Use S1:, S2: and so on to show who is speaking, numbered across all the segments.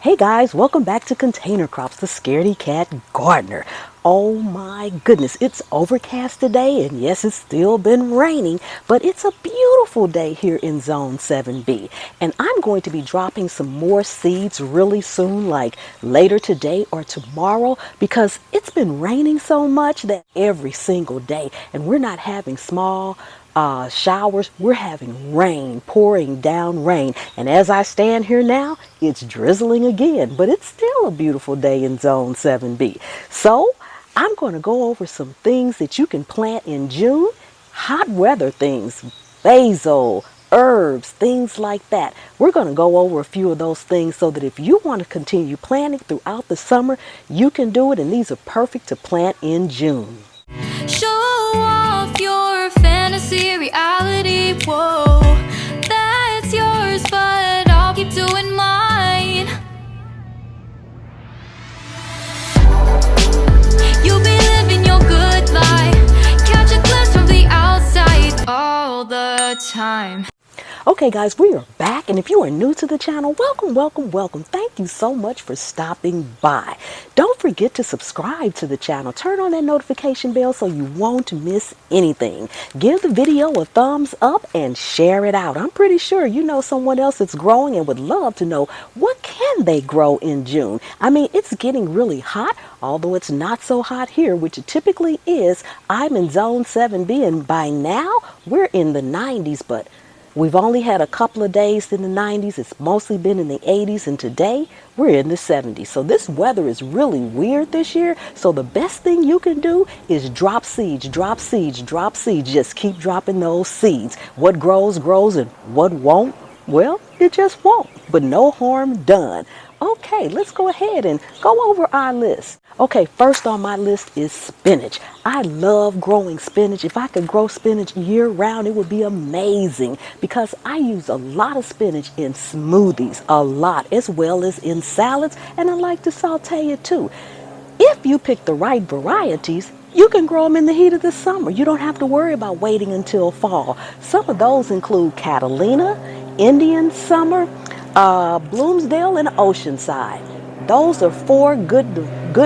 S1: Hey guys, welcome back to Container Crops, the Scaredy Cat Gardener. Oh my goodness, it's overcast today, and yes, it's still been raining, but it's a beautiful day here in Zone 7B. And I'm going to be dropping some more seeds really soon, like later today or tomorrow, because it's been raining so much that every single day, and we're not having small showers, we're having rain, pouring down rain. And as I stand here now, it's drizzling again, but it's still a beautiful day in Zone 7B. So I'm going to go over some things that you can plant in June, hot weather things, basil, herbs, things like that. We're going to go over a few of those things so that if you want to continue planting throughout the summer, you can do it, and these are perfect to plant in June.
S2: Show off your fantasy reality, whoa, that's yours, but I'll keep doing mine. You'll be living your good life, catch a glimpse from the outside all the time.
S1: Okay guys, we are back, and if you are new to the channel, welcome, welcome, welcome. Thank you so much for stopping by. Don't forget to subscribe to the channel. Turn on that notification bell so you won't miss anything. Give the video a thumbs up and share it out. I'm pretty sure you know someone else that's growing and would love to know what can they grow in June. I mean, it's getting really hot, although it's not so hot here, which it typically is. I'm in Zone 7B, and by now we're in the 90s, but we've only had a couple of days in the 90s. It's mostly been in the 80s, and today we're in the 70s. So this weather is really weird this year. So the best thing you can do is drop seeds, drop seeds, drop seeds. Just keep dropping those seeds. What grows, grows, and what won't, well, it just won't. But no harm done. Okay, let's go ahead and go over our list. Okay, first on my list is spinach. I love growing spinach. If I could grow spinach year round, it would be amazing, because I use a lot of spinach in smoothies, a lot, as well as in salads, and I like to saute it too. If you pick the right varieties, you can grow them in the heat of the summer. You don't have to worry about waiting until fall. Some of those include Catalina, Indian Summer, Bloomsdale, and Oceanside. Those are four good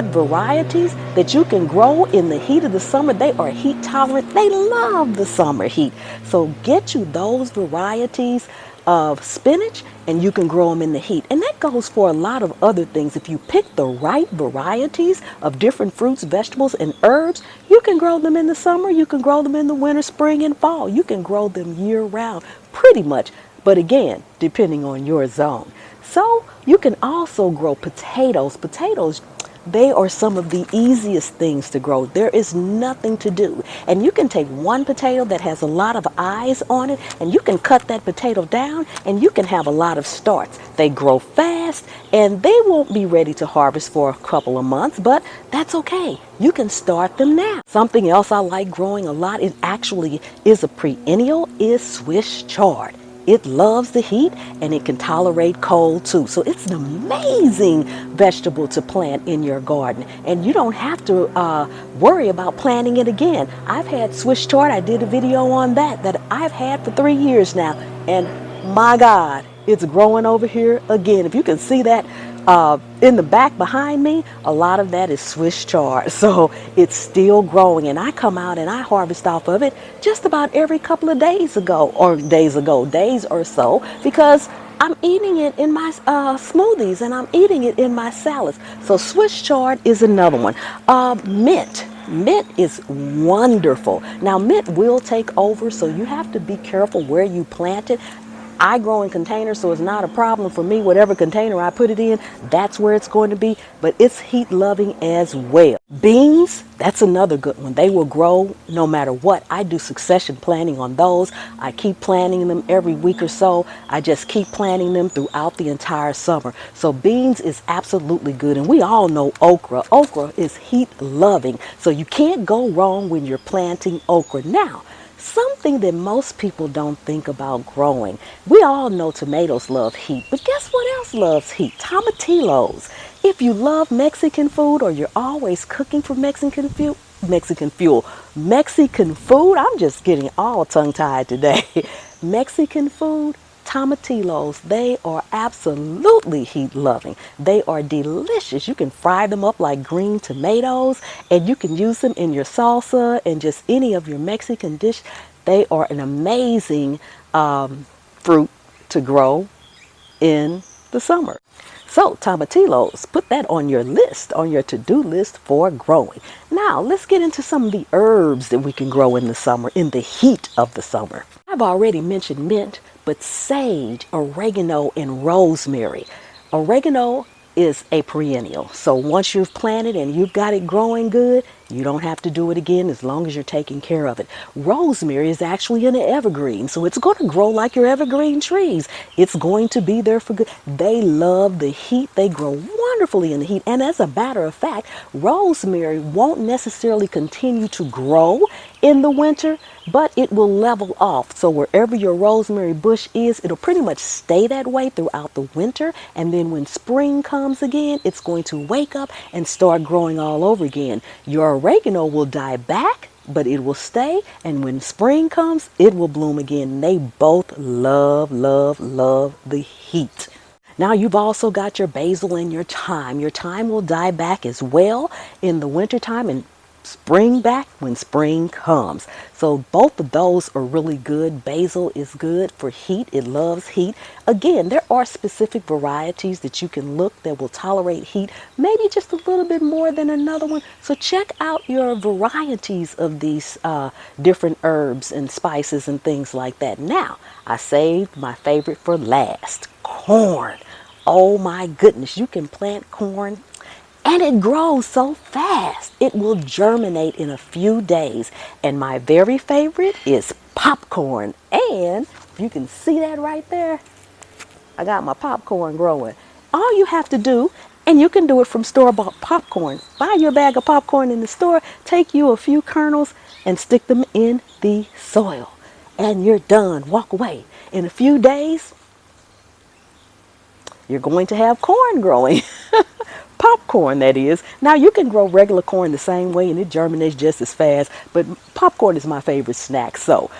S1: varieties that you can grow in the heat of the summer. They are heat tolerant. They love the summer heat. So get you those varieties of spinach, and you can grow them in the heat. And that goes for a lot of other things. If you pick the right varieties of different fruits, vegetables, and herbs, you can grow them in the summer. You can grow them in the winter, spring, and fall. You can grow them year round, pretty much. But again, depending on your zone. So you can also grow potatoes. Potatoes, they are some of the easiest things to grow. There is nothing to do. And you can take one potato that has a lot of eyes on it, and you can cut that potato down, and you can have a lot of starts. They grow fast, and they won't be ready to harvest for a couple of months, but that's okay. You can start them now. Something else I like growing a lot, it actually is a perennial, is Swiss chard. It loves the heat, and it can tolerate cold too. So it's an amazing vegetable to plant in your garden, and you don't have to worry about planting it again. I've had Swiss chard. I did a video on that I've had for 3 years now, and my God, it's growing over here again. If you can see that in the back behind me, a lot of that is Swiss chard. So it's still growing, and I come out and I harvest off of it just about every couple of days or so, because I'm eating it in my smoothies, and I'm eating it in my salads. So Swiss chard is another one. Mint. Mint is wonderful. Now mint will take over, so you have to be careful where you plant it. I grow in containers, so it's not a problem for me. Whatever container I put it in, that's where it's going to be, but it's heat loving as well. Beans, that's another good one. They will grow no matter what. I do succession planting on those. I keep planting them every week or so. I just keep planting them throughout the entire summer. So beans is absolutely good, and we all know okra. Okra is heat loving, so you can't go wrong when you're planting okra. Now, something that most people don't think about growing. We all know tomatoes love heat, but guess what else loves heat? Tomatillos. If you love Mexican food, or you're always cooking for Mexican food, I'm just getting all tongue-tied today. Mexican food, Tomatillos, they are absolutely heat loving. They are delicious. You can fry them up like green tomatoes, and you can use them in your salsa and just any of your Mexican dish. They are an amazing fruit to grow in the summer. So tomatillos, put that on your list, on your to-do list for growing. Now let's get into some of the herbs that we can grow in the summer, in the heat of the summer. I've already mentioned mint, but sage, oregano, and rosemary. Oregano is a perennial. So once you've planted and you've got it growing good, you don't have to do it again as long as you're taking care of it. Rosemary is actually an evergreen, so it's going to grow like your evergreen trees. It's going to be there for good. They love the heat. They grow wonderfully in the heat. And as a matter of fact, rosemary won't necessarily continue to grow in the winter, but it will level off. So wherever your rosemary bush is, it'll pretty much stay that way throughout the winter. And then when spring comes again, it's going to wake up and start growing all over again. Your oregano will die back, but it will stay. And when spring comes, it will bloom again. They both love, love, love the heat. Now you've also got your basil and your thyme. Your thyme will die back as well in the wintertime and spring back when spring comes. So both of those are really good. Basil is good for heat. It loves heat. Again, there are specific varieties that you can look that will tolerate heat, maybe just a little bit more than another one. So check out your varieties of these different herbs and spices and things like that. Now, I saved my favorite for last, corn. Oh my goodness, you can plant corn and it grows so fast. It will germinate in a few days. And my very favorite is popcorn. And if you can see that right there, I got my popcorn growing. All you have to do, and you can do it from store-bought popcorn, buy your bag of popcorn in the store, take you a few kernels and stick them in the soil. And you're done. Walk away. In a few days, you're going to have corn growing. Popcorn, that is. Now you can grow regular corn the same way and it germinates just as fast, but popcorn is my favorite snack. So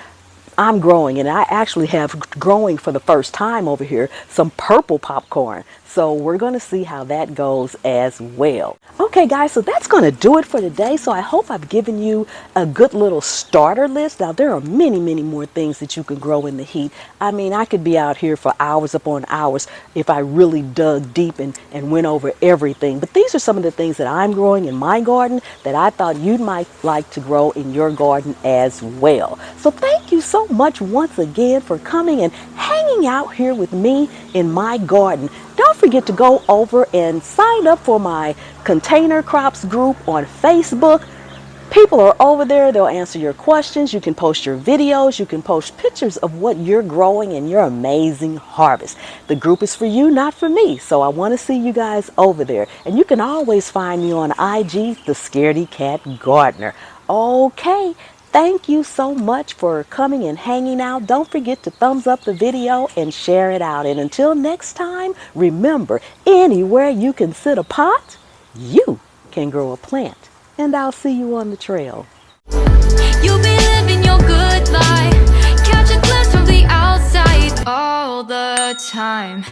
S1: I'm growing, and I actually have growing for the first time over here some purple popcorn. So we're going to see how that goes as well. Okay guys, so that's going to do it for today. So I hope I've given you a good little starter list. Now there are many, many more things that you can grow in the heat. I mean, I could be out here for hours upon hours if I really dug deep and went over everything. But these are some of the things that I'm growing in my garden that I thought you might like to grow in your garden as well. So thank you so much once again for coming and hanging out here with me in my garden. Don't forget to go over and sign up for my Container Crops group on Facebook. People are over there. They'll answer your questions. You can post your videos. You can post pictures of what you're growing and your amazing harvest. The group is for you, not for me. So I want to see you guys over there. And you can always find me on IG, the Scaredy Cat Gardener. Okay. Thank you so much for coming and hanging out. Don't forget to thumbs up the video and share it out. And until next time, remember, anywhere you can sit a pot, you can grow a plant. And I'll see you on the trail.
S2: You'll be living your good life. Catch a glimpse from the outside all the time.